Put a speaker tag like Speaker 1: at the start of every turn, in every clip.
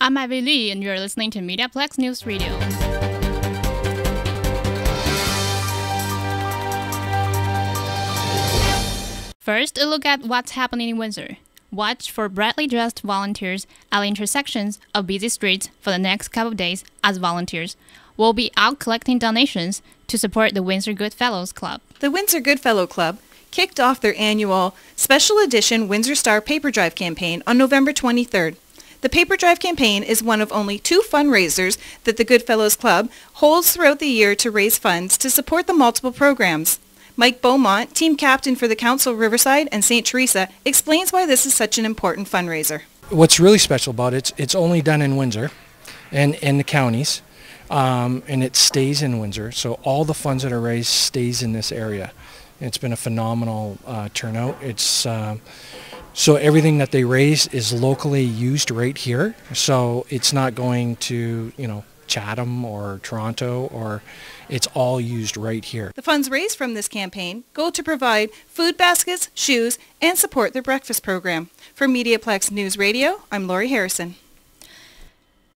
Speaker 1: I'm Ivy Lee, and you're listening to MediaPlex News Radio. First, a look at what's happening in Windsor. Watch for brightly dressed volunteers at the intersections of busy streets for the next couple of days, as volunteers will be out collecting donations to support the Windsor Goodfellows Club.
Speaker 2: The Windsor Goodfellow Club kicked off their annual special edition Windsor Star Paper Drive campaign on November 23rd. The Paper Drive campaign is one of only 2 fundraisers that the Goodfellows Club holds throughout the year to raise funds to support the multiple programs. Mike Beaumont, team captain for the Council Riverside and St. Teresa, explains why this is such an important fundraiser.
Speaker 3: What's really special about it, it's only done in Windsor and in the counties, and it stays in Windsor, so all the funds that are raised stays in this area. It's been a phenomenal turnout. So everything that they raise is locally used right here, so it's not going to, Chatham or Toronto, or it's all used right here.
Speaker 2: The funds raised from this campaign go to provide food baskets, shoes, and support their breakfast program. For MediaPlex News Radio, I'm Laurie Harrison.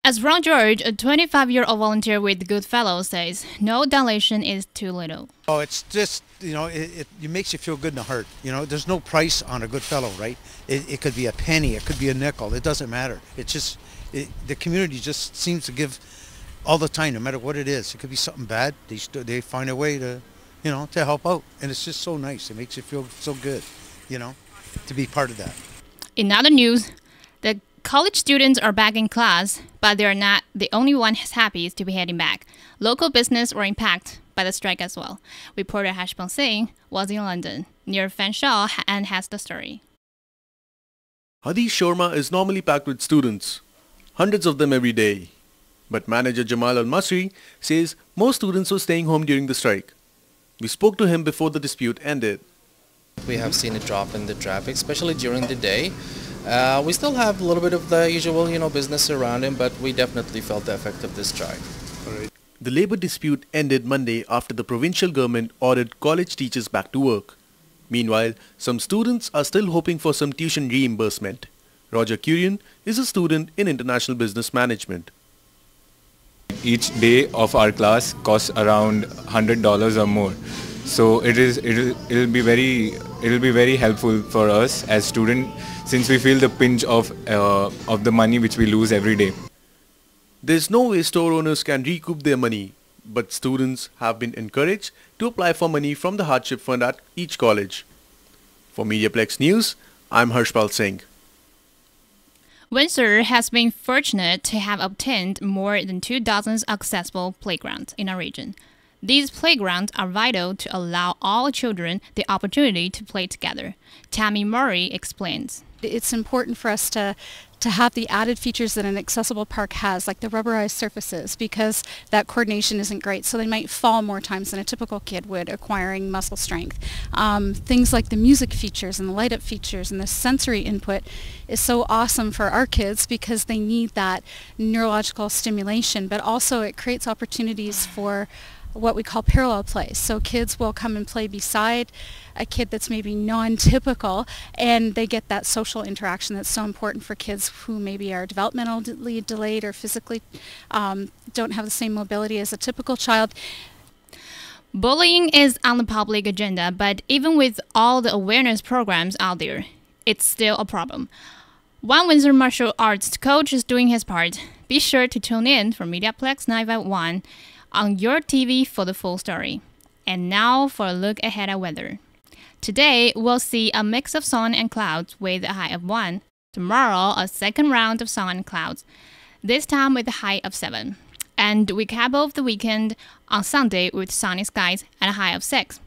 Speaker 1: As Ron George, a 25-year-old volunteer with Goodfellows, says, no donation is too little.
Speaker 4: Oh, it's just, it makes you feel good in the heart. There's no price on a good fellow, right? It could be a penny, it could be a nickel, it doesn't matter. It's just, the community just seems to give all the time, no matter what it is. It could be something bad, they find a way to, to help out. And it's just so nice. It makes you feel so good, to be part of that.
Speaker 1: In other news, the college students are back in class, but they are not the only ones happy to be heading back. Local business were impacted by the strike as well. Reporter Hashpal Singh was in London, near Fanshawe, and has the story.
Speaker 5: Hadi Shorma is normally packed with students, hundreds of them every day. But manager Jamal Al-Masri says most students were staying home during the strike. We spoke to him before the dispute ended.
Speaker 6: We have seen a drop in the traffic, especially during the day. We still have a little bit of the usual, business surrounding, but we definitely felt the effect of this strike.
Speaker 5: The labor dispute ended Monday after the provincial government ordered college teachers back to work. Meanwhile, some students are still hoping for some tuition reimbursement. Roger Curian is a student in international business management.
Speaker 7: Each day of our class costs around $100 or more. So it'll be very helpful for us as students, since we feel the pinch of the money which we lose every day.
Speaker 5: There's no way store owners can recoup their money, but students have been encouraged to apply for money from the hardship fund at each college. For MediaPlex News, I'm Harshpal Singh.
Speaker 1: Windsor has been fortunate to have obtained more than 2 dozen accessible playgrounds in our region. These playgrounds are vital to allow all children the opportunity to play together. Tammy Murray explains.
Speaker 8: It's important for us to have the added features that an accessible park has, like the rubberized surfaces, because that coordination isn't great. So they might fall more times than a typical kid would, acquiring muscle strength. Things like the music features and the light-up features and the sensory input is so awesome for our kids because they need that neurological stimulation, but also it creates opportunities for what we call parallel play. So kids will come and play beside a kid that's maybe non-typical, and they get that social interaction that's so important for kids who maybe are developmentally delayed or physically don't have the same mobility as a typical child.
Speaker 1: Bullying is on the public agenda, but even with all the awareness programs out there, it's still a problem. One Windsor martial arts coach is doing his part. Be sure to tune in for MediaPlex 951 on your TV for the full story. And now for a look ahead at weather. Today, we'll see a mix of sun and clouds with a high of 1. Tomorrow, a second round of sun and clouds, this time with a high of 7. And we cap off the weekend on Sunday with sunny skies and a high of 6.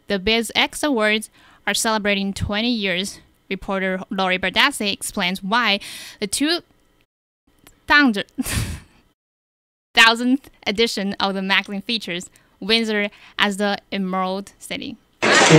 Speaker 1: The BizX Awards are celebrating 20 years. Reporter Laurie explains why the 2000th edition of the magazine features Windsor as the Emerald City.
Speaker 9: For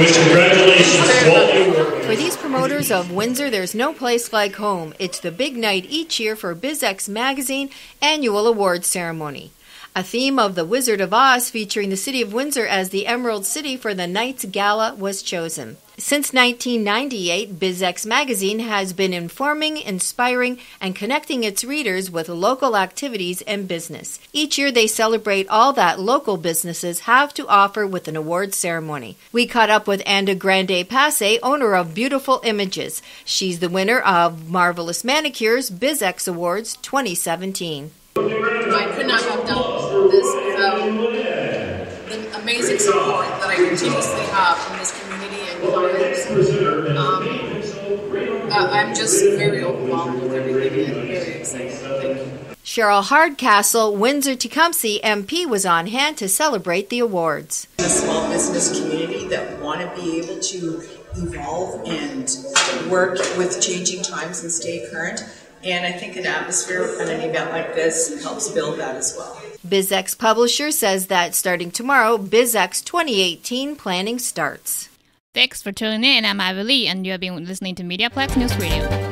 Speaker 9: these promoters of Windsor, there's no place like home. It's the big night each year for BizX Magazine annual awards ceremony. A theme of The Wizard of Oz featuring the city of Windsor as the Emerald City for the night's gala was chosen. Since 1998, BizX magazine has been informing, inspiring, and connecting its readers with local activities and business. Each year they celebrate all that local businesses have to offer with an awards ceremony. We caught up with Anda Grande Passe, owner of Beautiful Images. She's the winner of Marvelous Manicures BizX Awards 2017.
Speaker 10: I could not have done this without the amazing support that I continuously have from this community and clients. I'm just very overwhelmed with everything and very excited. Thank you.
Speaker 9: Cheryl Hardcastle, Windsor-Tecumseh MP, was on hand to celebrate the awards.
Speaker 11: A small business community that want to be able to evolve and work with changing times and stay current. And I think an atmosphere and an event like this helps build that as well.
Speaker 9: BizX Publisher says that starting tomorrow, BizX 2018 planning starts.
Speaker 1: Thanks for tuning in. I'm Ivy Lee, and you have been listening to MediaPlex News Radio.